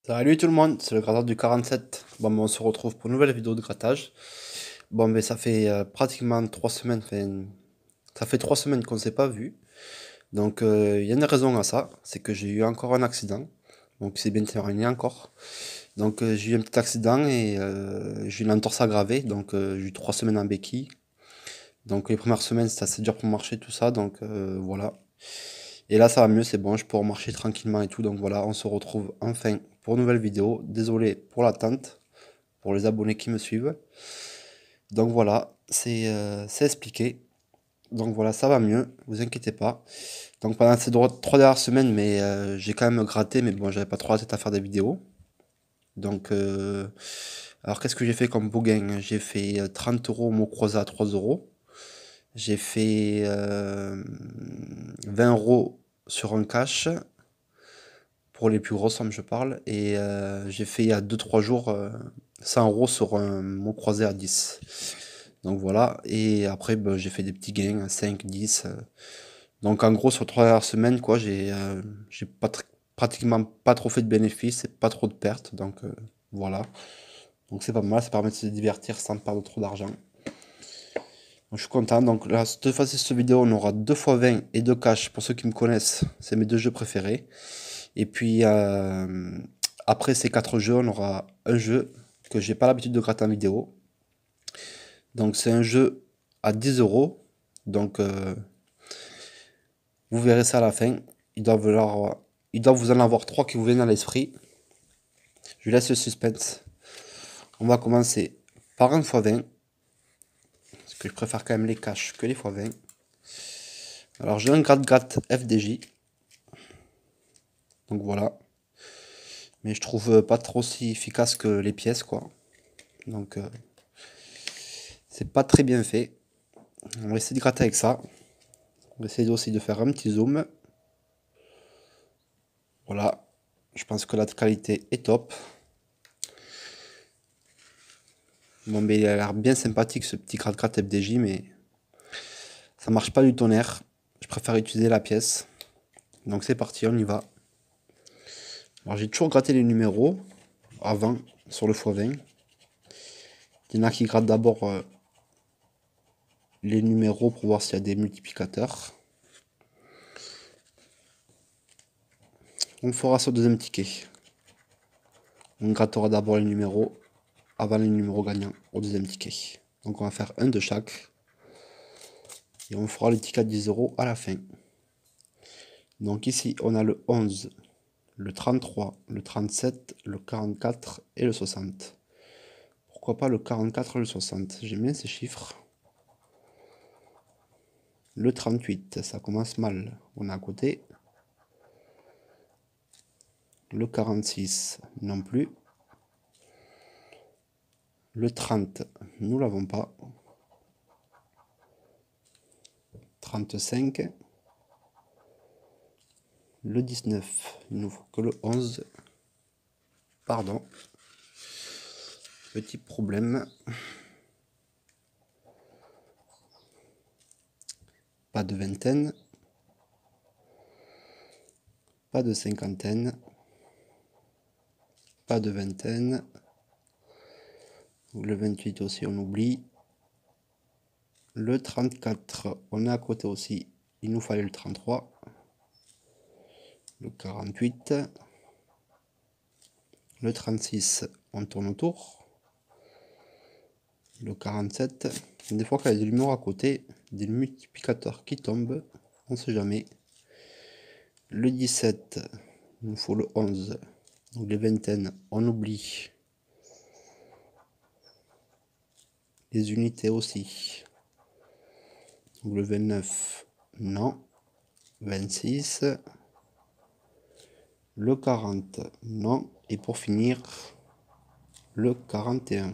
Salut tout le monde, c'est le gratteur du 47. On se retrouve pour une nouvelle vidéo de grattage. Ça fait pratiquement 3 semaines, ça fait 3 semaines qu'on ne s'est pas vu. Donc, il y a une raison à ça, c'est que j'ai eu encore un accident. Donc, c'est bien terminé encore. Donc, j'ai eu un petit accident et j'ai eu une entorse aggravée. Donc, j'ai eu 3 semaines en béquille. Donc, les premières semaines, c'était assez dur pour marcher, tout ça. Donc, voilà. Et là, ça va mieux, c'est bon, je peux marcher tranquillement et tout. Donc, voilà, on se retrouve enfin pour une nouvelle vidéo. Désolé pour l'attente, pour les abonnés qui me suivent. Donc voilà, c'est expliqué. Donc voilà, ça va mieux, vous inquiétez pas. Donc pendant ces 3 dernières semaines, mais j'ai quand même gratté, mais bon, j'avais pas trop la tête à faire des vidéos. Donc, alors qu'est-ce que j'ai fait comme beau gain? J'ai fait 30 euros au mot croisé à 3 euros. J'ai fait 20 euros sur un cash, pour les plus grosses sommes je parle. Et j'ai fait il y a 2-3 jours 100 euros sur un mot croisé à 10. Donc voilà, et après j'ai fait des petits gains à 5, 10. Donc en gros sur 3 dernières semaines, quoi, j'ai pas pratiquement pas trop fait de bénéfices et pas trop de pertes. Donc voilà. Donc c'est pas mal, ça permet de se divertir sans perdre trop d'argent. Donc je suis content. Donc là, cette fois-ci, cette vidéo, on aura 2 fois 20 et 2 cash. Pour ceux qui me connaissent, c'est mes deux jeux préférés. Et puis après ces 4 jeux, on aura un jeu que j'ai pas l'habitude de gratter en vidéo. Donc c'est un jeu à 10 euros. Donc vous verrez ça à la fin. Il doit vous en avoir 3 qui vous viennent à l'esprit. Je laisse le suspense. On va commencer par un x 20. Parce que je préfère quand même les cash que les x 20. Alors j'ai un gratte-gratte FDJ. Donc voilà. Mais je trouve pas trop si efficace que les pièces, quoi. Donc c'est pas très bien fait. On va essayer de gratter avec ça. On va essayer aussi de faire un petit zoom. Voilà. Je pense que la qualité est top. Bon, mais il a l'air bien sympathique ce petit gratte-gratte FDJ, mais ça marche pas du tonnerre. Je préfère utiliser la pièce. Donc c'est parti, on y va. Alors j'ai toujours gratté les numéros avant sur le x20. Il y en a qui grattent d'abord les numéros pour voir s'il y a des multiplicateurs. On fera ça au deuxième ticket. On grattera d'abord les numéros avant les numéros gagnants au deuxième ticket. Donc on va faire un de chaque. Et on fera le ticket à 10 euros à la fin. Donc ici on a le 11, le 33, le 37, le 44 et le 60. Pourquoi pas le 44 et le 60? J'aime bien ces chiffres. Le 38, ça commence mal. On est à côté. Le 46, non plus. Le 30, nous l'avons pas. 35. Le 19, il nous faut que le 11. Pardon. Petit problème. Pas de vingtaine. Pas de cinquantaine. Pas de vingtaine. Le 28 aussi, on oublie. Le 34, on est à côté aussi. Il nous fallait le 33. Le 48. Le 36, on tourne autour. Le 47. Des fois, quand il y a des numéros à côté, des multiplicateurs qui tombent, on ne sait jamais. Le 17, il nous faut le 11. Donc les vingtaines, on oublie. Les unités aussi. Donc le 29, non. 26. Le 40, non. Et pour finir, le 41.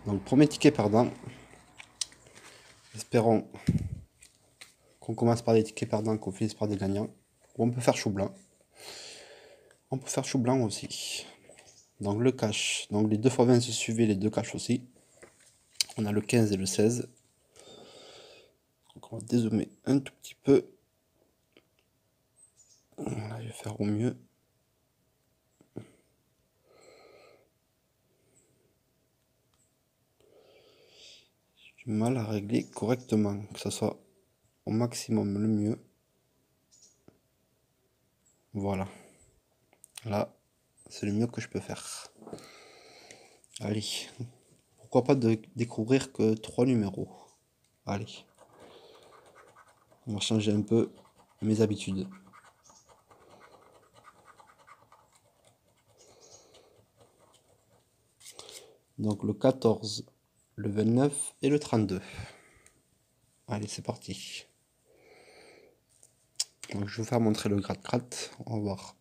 Donc premier ticket perdant. Espérons qu'on commence par des tickets perdants, qu'on finisse par des gagnants. Ou on peut faire chou blanc. On peut faire chou blanc aussi. Donc le cash. Donc les 2 x 20 se suivaient, les deux cash aussi. On a le 15 et le 16. Donc on va dézoomer un tout petit peu. Voilà, je vais faire au mieux. mal à régler correctement, que ce soit au maximum le mieux. Voilà. Là, c'est le mieux que je peux faire. Allez. Pourquoi pas de découvrir que 3 numéros. Allez. On va changer un peu mes habitudes. Donc le 14, le 29 et le 32. Allez, c'est parti. Donc, je vais vous faire montrer le gratte-gratte. On va voir.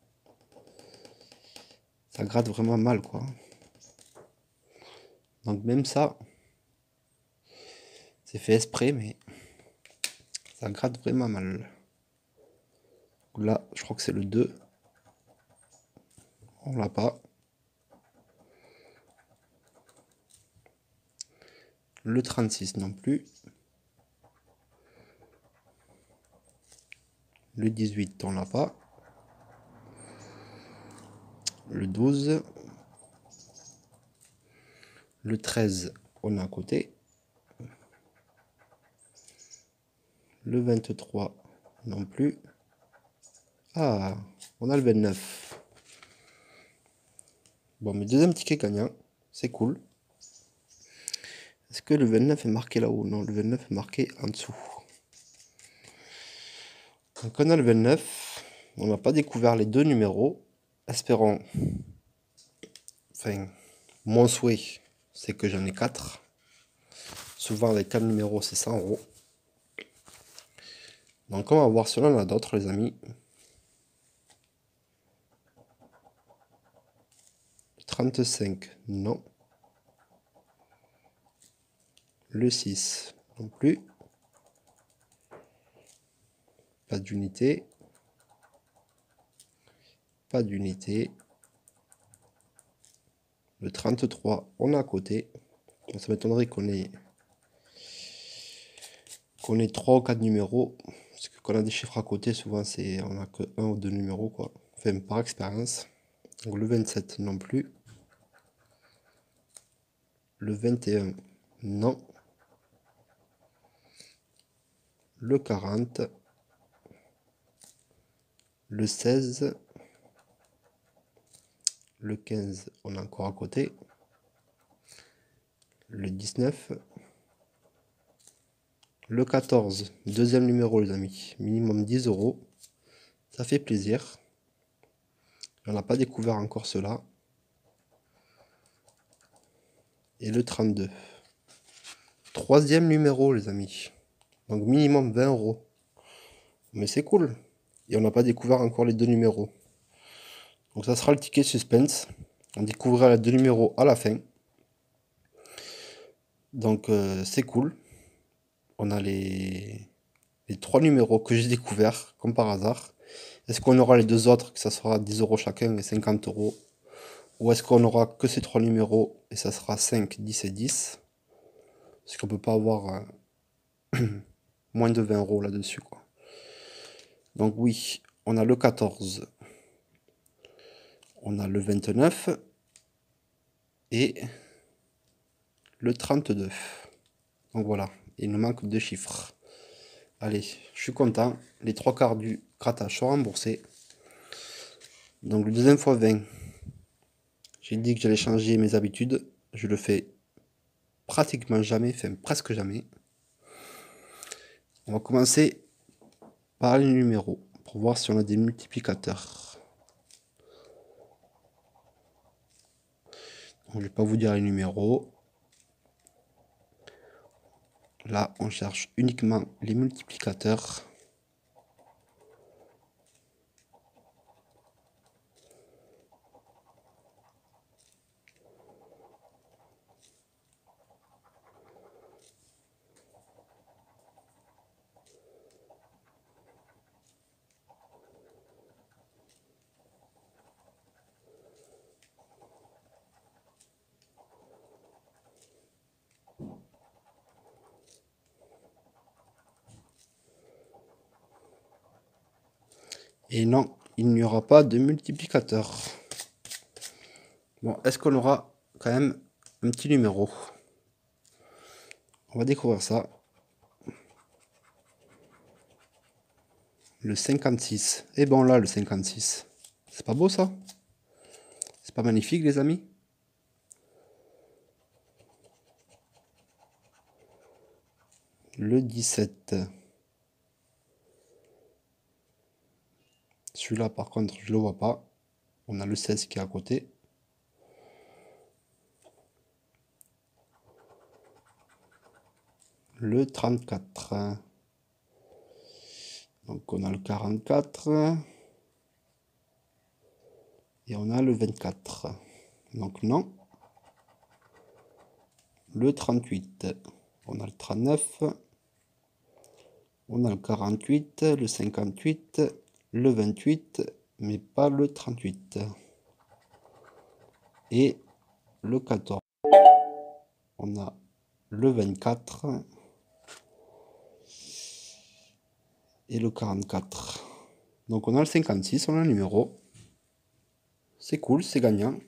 Ça gratte vraiment mal, quoi. Donc même ça, c'est fait exprès, mais ça gratte vraiment mal. Là, je crois que c'est le 2. On l'a pas. Le 36 non plus. Le 18, on l'a pas. Le 12. Le 13, on a à côté. Le 23, non plus. Ah, on a le 29. Bon, mais deuxième ticket gagnant. C'est cool. Est-ce que le 29 est marqué là-haut? Non, le 29 est marqué en dessous. Donc on a le 29. On n'a pas découvert les deux numéros. Espérons. Enfin, mon souhait, c'est que j'en ai 4. Souvent, avec 4 numéros, c'est 100 €. Donc, on va voir si on en a d'autres, les amis. Le 35, non. Le 6, non plus. Pas d'unité. Pas d'unité. Le 33, on a à côté. Bon, ça m'étonnerait qu'on ait 3 ou 4 numéros. Parce que quand on a des chiffres à côté, souvent on a que 1 ou 2 numéros, quoi. Enfin, par expérience. Donc le 27 non plus. Le 21, non. Le 40. Le 16. Le 15, on a encore à côté. Le 19. Le 14, deuxième numéro, les amis. Minimum 10 €. Ça fait plaisir. On n'a pas découvert encore cela. Et le 32. Troisième numéro, les amis. Donc minimum 20 €. Mais c'est cool. Et on n'a pas découvert encore les deux numéros. Donc ça sera le ticket suspense. On découvrira les deux numéros à la fin. Donc c'est cool. On a les 3 numéros que j'ai découverts, comme par hasard. Est-ce qu'on aura les deux autres, que ça sera 10 € chacun et 50 €? Ou est-ce qu'on aura que ces 3 numéros et ça sera 5, 10 et 10? Parce qu'on peut pas avoir moins de 20 € là-dessus, quoi. Donc oui, on a le 14, on a le 29 et le 32. Donc voilà, il nous manque 2 chiffres. Allez, je suis content. Les 3 quarts du grattage sont remboursés. Donc le deuxième fois 20, j'ai dit que j'allais changer mes habitudes. Je le fais pratiquement jamais, enfin presque jamais. On va commencer par les numéros pour voir si on a des multiplicateurs. Donc, je vais pas vous dire les numéros. Là, on cherche uniquement les multiplicateurs. Et non, il n'y aura pas de multiplicateur. Bon, est-ce qu'on aura quand même un petit numéro? On va découvrir ça. Le 56. Et bon là, le 56. C'est pas beau ça? C'est pas magnifique les amis? Le 17. Celui-là par contre, je le vois pas. On a le 16 qui est à côté. Le 34. Donc on a le 44. Et on a le 24. Donc non. Le 38. On a le 39. On a le 48, le 58, le 28, mais pas le 38. Et le 14. On a le 24 et le 44. Donc on a le 56, on a le numéro. C'est cool, c'est gagnant.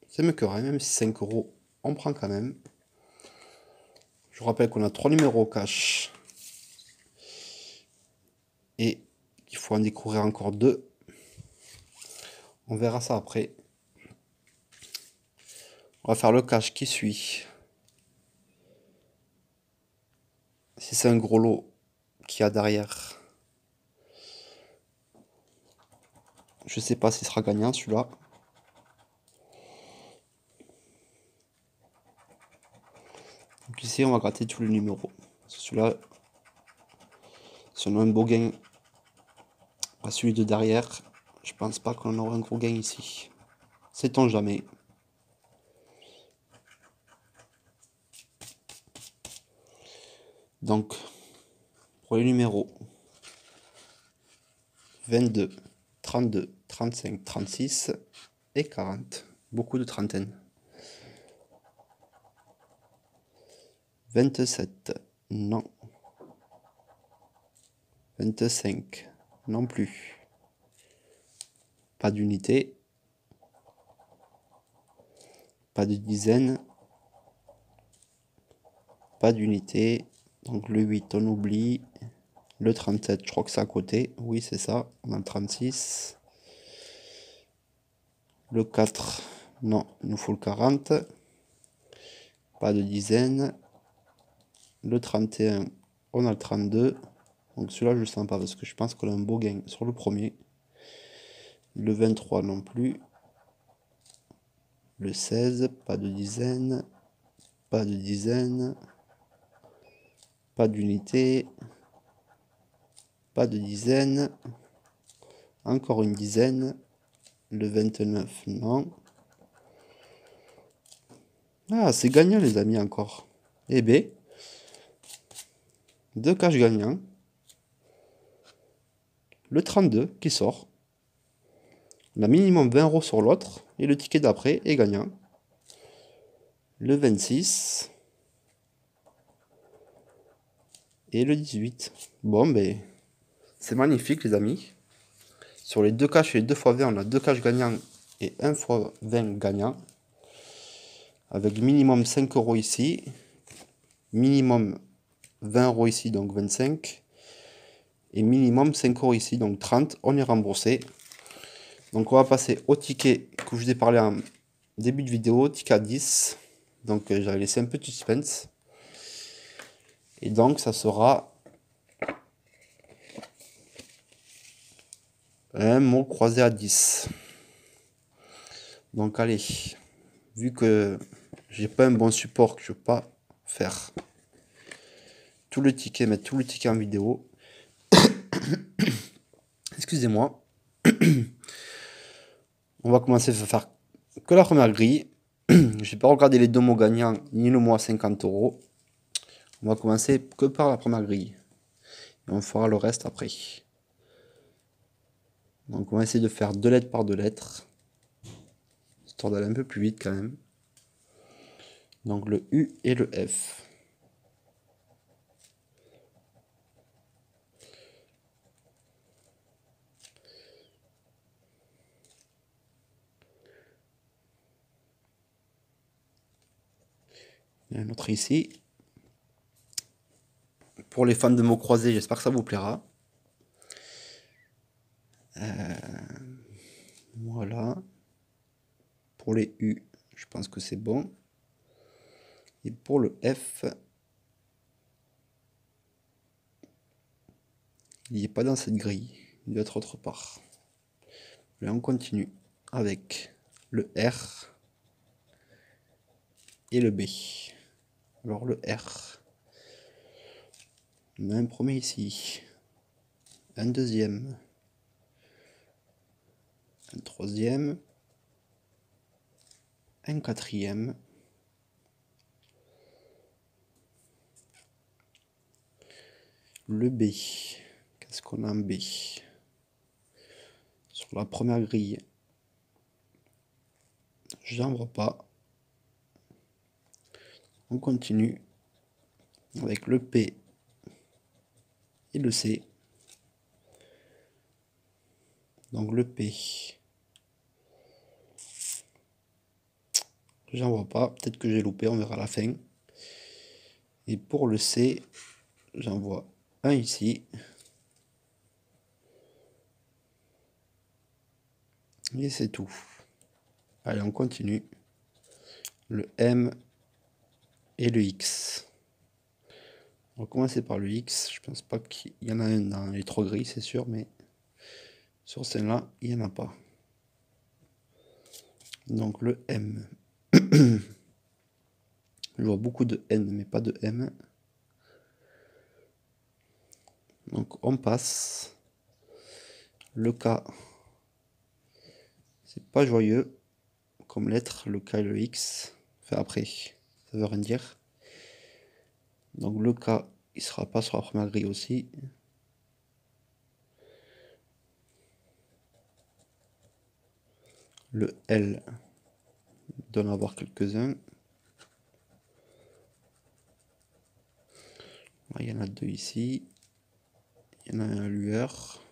C'est mieux que rien, même si 5 €, on prend quand même. Je vous rappelle qu'on a 3 numéros cash. Et qu'il faut en découvrir encore 2. On verra ça après. On va faire le cash qui suit. Si c'est un gros lot qu'il y a derrière, je sais pas s'il sera gagnant celui-là. Donc ici on va gratter tous les numéros. Celui-là, si on a un beau gain à celui de derrière, je pense pas qu'on aura un gros gain ici. Sait-on jamais. Donc, pour les numéros 22, 32, 35, 36 et 40. Beaucoup de trentaines. 27, non. 25, non plus. Pas d'unité. Pas de dizaine. Pas d'unité. Donc le 8, on oublie. Le 37, je crois que c'est à côté. Oui, c'est ça. On a le 36. Le 4, non, il nous faut le 40. Pas de dizaine. Le 31, on a le 32. Donc celui-là, je le sens pas parce que je pense qu'on a un beau gain sur le premier. Le 23 non plus. Le 16, pas de dizaine. Pas de dizaine. Pas d'unité. Pas de dizaine. Encore une dizaine. Le 29, non. Ah, c'est gagnant les amis encore. Eh B. 2 cash gagnants. Le 32 qui sort. On a minimum 20 € sur l'autre. Et le ticket d'après est gagnant. Le 26. Et le 18. Bon, ben, c'est magnifique les amis. Sur les 2 cash et les 2 fois 20, on a 2 cash gagnants et 1 fois 20 gagnants. Avec minimum 5 € ici. Minimum 20 € ici, donc 25. Et minimum 5 € ici, donc 30. On est remboursé. Donc on va passer au ticket que je vous ai parlé en début de vidéo, ticket à 10. Donc j'avais laissé un petit suspense. Et donc ça sera un mot croisé à 10. Donc allez, vu que j'ai pas un bon support, que je peux pas faire tout le ticket, mettre tout le ticket en vidéo. Excusez-moi. On va commencer à faire que la première grille. Je vais pas regarder les 2 mots gagnants ni le mot à 50 €. On va commencer que par la première grille. Et on fera le reste après. Donc on va essayer de faire 2 lettres par 2 lettres. Histoire d'aller un peu plus vite quand même. Donc le U et le F. Il y en a un autre ici. Pour les fans de mots croisés, j'espère que ça vous plaira. Voilà. Pour les U, je pense que c'est bon. Et pour le F, il n'est pas dans cette grille. Il doit être autre part. Là, on continue avec le R et le B. Alors le R, on a un premier ici, un deuxième, un troisième, un quatrième, le B. Qu'est-ce qu'on a en B? Sur la première grille, j'en vois pas. On continue avec le P et le C. Donc le P, j'en vois pas, peut-être que j'ai loupé, on verra à la fin. Et pour le C, j'en vois un ici. Et c'est tout. Allez, on continue. Le M et le X. On va commencer par le X. Je pense pas qu'il y en a un dans les trois grilles, c'est sûr, mais sur celle-là, il n'y en a pas. Donc le M. Je vois beaucoup de N, mais pas de M. Donc on passe. Le K, c'est pas joyeux comme lettre, le K et le X. Enfin après, ça veut rien dire. Donc le K, il sera pas sur la première grille aussi. Le L, il doit en avoir quelques-uns. Il y en a deux ici. Il y en a un à lueur.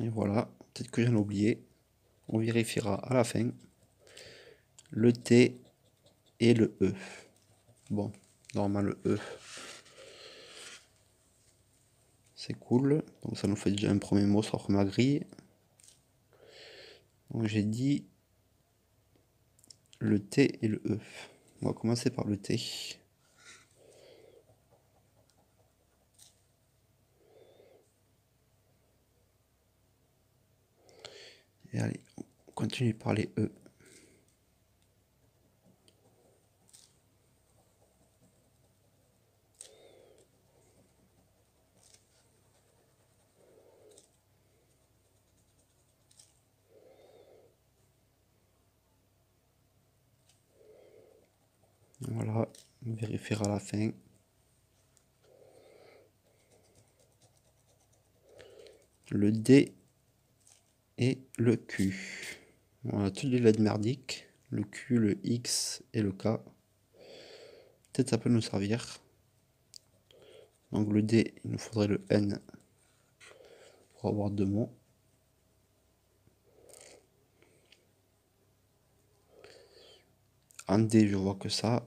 Et voilà, peut-être que j'en ai oublié. On vérifiera à la fin. Le T et le E. Bon, normalement le E, c'est cool. Donc ça nous fait déjà un premier mot sur la première grille. Donc j'ai dit le T et le E. On va commencer par le T. Et allez, on continue par les E. Voilà, on vérifiera à la fin. Le D et le Q. On a toutes les lettres merdiques. Le Q, le X et le K. Peut-être ça peut nous servir. Donc le D, il nous faudrait le N pour avoir deux mots. En D, je vois que ça.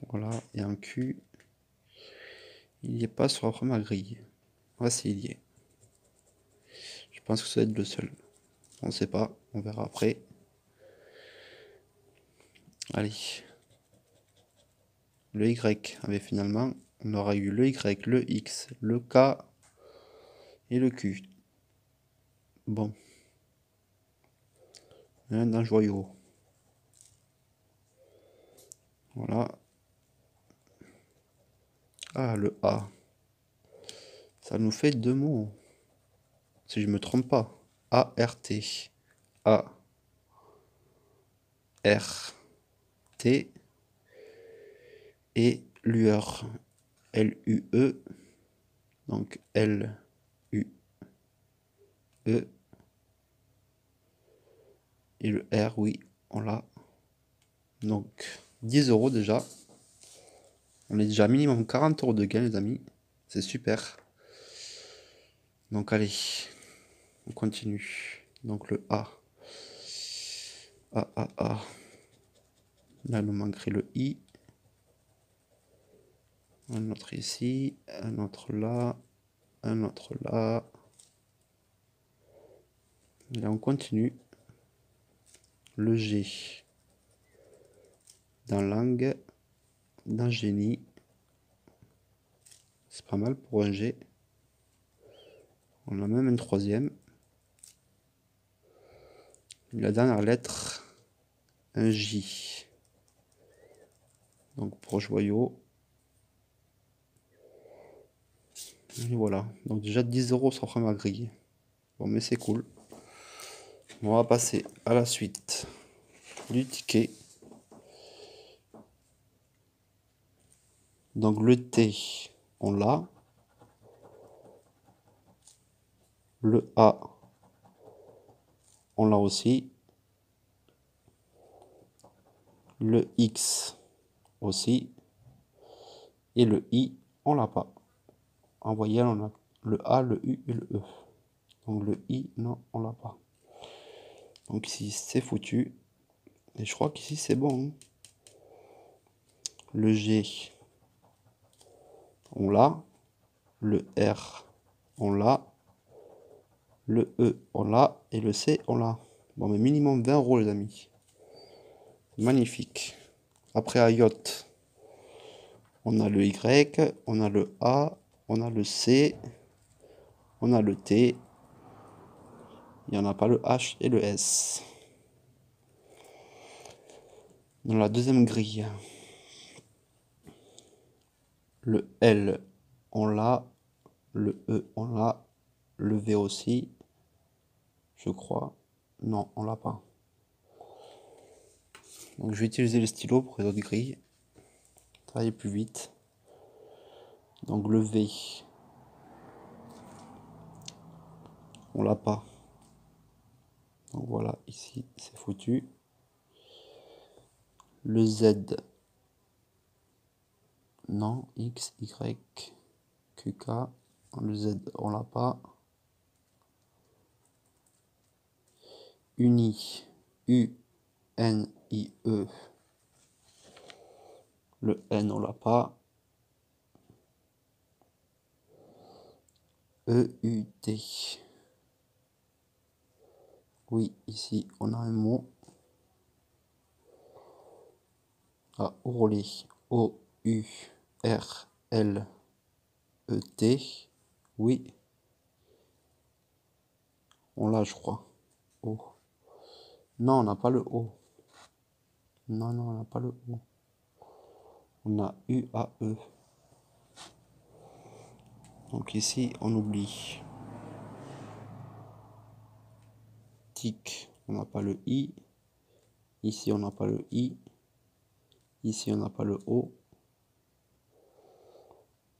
Voilà, et en Q, il n'y est pas sur la première grille. Voici, il y est. Je pense que ça va être le seul. On ne sait pas, on verra après. Allez. Le Y avait finalement, on aura eu le Y, le X, le K et le Q. Bon. Un joyau. Voilà. Ah, le A. Ça nous fait deux mots. Si je me trompe pas. A-R-T. A. R. T. Et lueur. L-U-E. Donc L-U-E. Et le R, oui, on l'a. Donc 10 € déjà. On est déjà minimum 40 € de gain, les amis. C'est super. Donc allez. On continue. Donc le A. A, A, A. Là, il nous manquerait le I. Un autre ici. Un autre là. Un autre là. Et là, on continue. Le G. Dans langue. Dans génie. C'est pas mal pour un G. On a même un troisième. La dernière lettre, un J. Donc pour joyau. Et voilà. Donc déjà 10 € sur ma grille. Bon, mais c'est cool. On va passer à la suite du ticket. Donc le T, on l'a. Le A, on l'a aussi. Le X aussi. Et le I, on l'a pas. En voyelle, on a le A, le U et le E. Donc le I, non, on l'a pas. Donc ici, c'est foutu. Et je crois qu'ici, c'est bon. Le G, on l'a. Le R, on l'a. Le E, on l'a. Et le C, on l'a. Bon, mais minimum 20 € les amis. Magnifique. Après à yacht, on a le Y, on a le A, on a le C, on a le T. Il n'y en a pas le H et le S. Dans la deuxième grille, le L, on l'a. Le E, on l'a. Le V aussi, je crois. Non, on l'a pas. Donc je vais utiliser le stylo pour les autres grilles. Travailler plus vite. Donc le V, on l'a pas. Donc voilà, ici c'est foutu. Le Z, non. X, Y, QK. Le Z, on l'a pas. Uni, U, N, I, E. Le N, on l'a pas. E, U, T. Oui, ici, on a un mot. Ah, ourler. O, U, R, L, E, T. Oui. On l'a, je crois. O. Non, on n'a pas le O. Non, non, on n'a pas le O. On a U, A, E. Donc ici, on oublie. Tic, on n'a pas le I. Ici, on n'a pas le I. Ici, on n'a pas le O.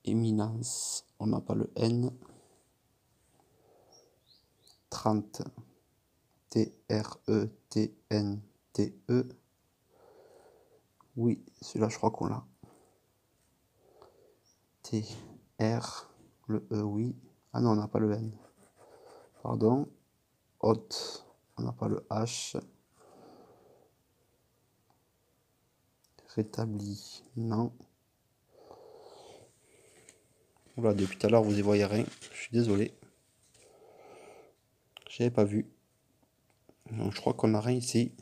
Éminence, on n'a pas le N. 30. T-R-E-T-N-T-E. Oui, celui-là, je crois qu'on l'a. T-R, le E, oui. Ah non, on n'a pas le N. Pardon. Haute, on n'a pas le H. Rétabli, non. Voilà, depuis tout à l'heure, vous y voyez rien. Je suis désolé. J'avais pas vu. Donc, je crois qu'on n'a rien ici.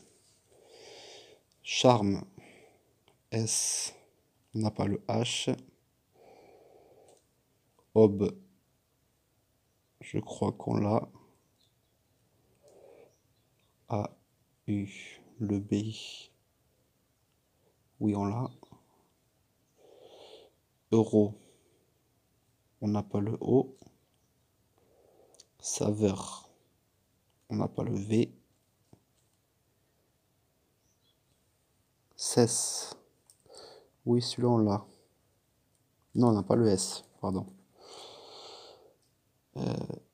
Charme, S, on n'a pas le H. Aube, je crois qu'on l'a. A, U, le B. Oui, on l'a. Euro, on n'a pas le O. Saveur, on n'a pas le V. Cesse, oui, celui-là on l'a. Non, on n'a pas le S, pardon.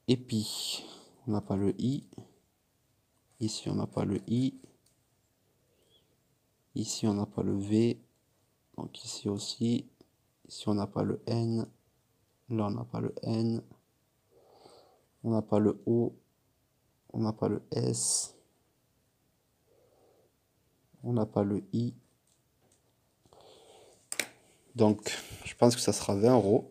Épi, on n'a pas le I. Ici, on n'a pas le I. Ici, on n'a pas le V. Donc ici aussi. Ici, on n'a pas le N. Là, on n'a pas le N. On n'a pas le O. On n'a pas le S. On n'a pas le I. Donc, je pense que ça sera 20 €.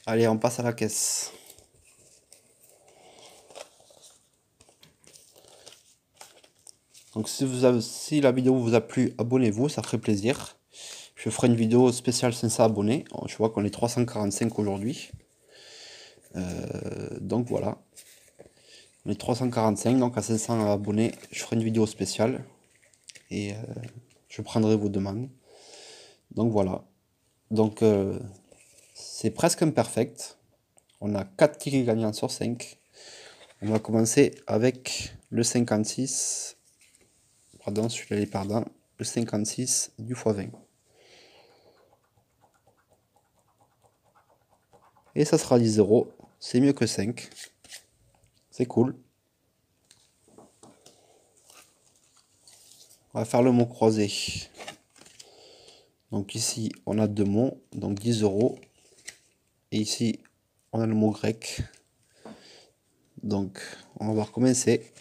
Allez, on passe à la caisse. Donc, si la vidéo vous a plu, abonnez-vous, ça ferait plaisir. Je ferai une vidéo spéciale 500 abonnés. Je vois qu'on est 345 aujourd'hui. Donc voilà. On est 345, donc à 500 abonnés, je ferai une vidéo spéciale. Et je prendrai vos demandes. Donc voilà. Donc c'est presque imperfect. On a 4 tickets gagnants sur 5. On va commencer avec le 56. Pardon, celui-là est perdant. Le 56 du x20. Et ça sera 10 €. C'est mieux que 5. C'est cool. On va faire le mot croisé. Donc ici, on a deux mots, donc 10 €. Et ici, on a le mot grec. Donc, on va voir comment c'est.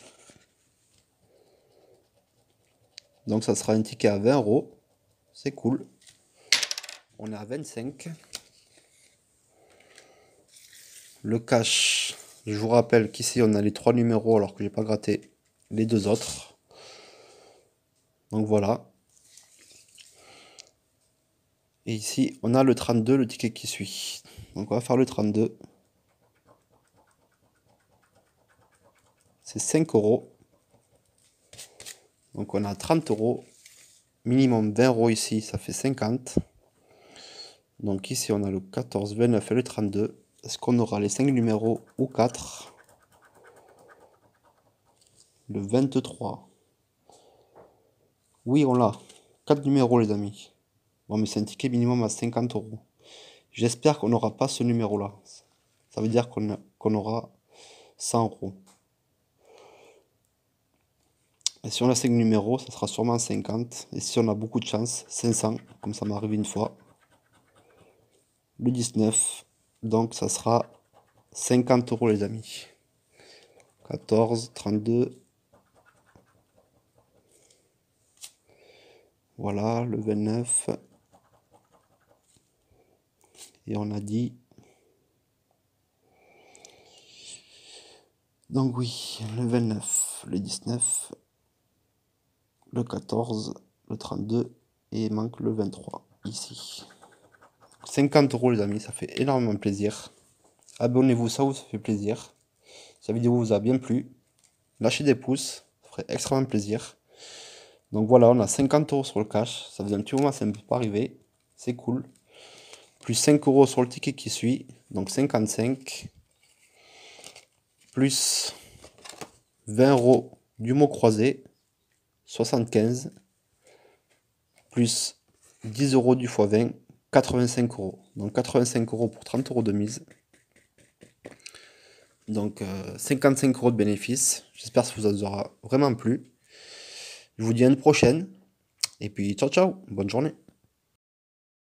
Donc, ça sera un ticket à 20 €. C'est cool. On est à 25. Le cash, je vous rappelle qu'ici, on a les 3 numéros alors que j'ai pas gratté les 2 autres. Donc, voilà. Et ici, on a le 32, le ticket qui suit. Donc, on va faire le 32. C'est 5 €. Donc, on a 30 €. Minimum 20 € ici, ça fait 50. Donc, ici, on a le 14, 29 et le 32. Est-ce qu'on aura les 5 numéros ou 4? Le 23. Oui, on l'a. 4 numéros, les amis. Bon, mais c'est un ticket minimum à 50 €. J'espère qu'on n'aura pas ce numéro-là. Ça veut dire qu'on aura 100 €. Et si on a 5 numéros, ça sera sûrement 50. Et si on a beaucoup de chance, 500, comme ça m'est arrivé une fois. Le 19. Donc, ça sera 50 €, les amis. 14, 32. Voilà, le 29. Et on a dit... Donc oui, le 29, le 19, le 14, le 32 et il manque le 23 ici. 50 € les amis, ça fait énormément plaisir. Abonnez-vous, ça vous fait plaisir. Si la vidéo vous a bien plu, lâchez des pouces, ça ferait extrêmement plaisir. Donc voilà, on a 50 € sur le cash, ça faisait un petit moment, ça ne peut pas arriver, c'est cool. Plus 5 € sur le ticket qui suit, donc 55. Plus 20 € du mot croisé, 75. Plus 10 € du x20, 85 €. Donc 85 € pour 30 € de mise. Donc 55 € de bénéfice. J'espère que ça vous aura vraiment plu. Je vous dis à une prochaine. Et puis ciao ciao, bonne journée.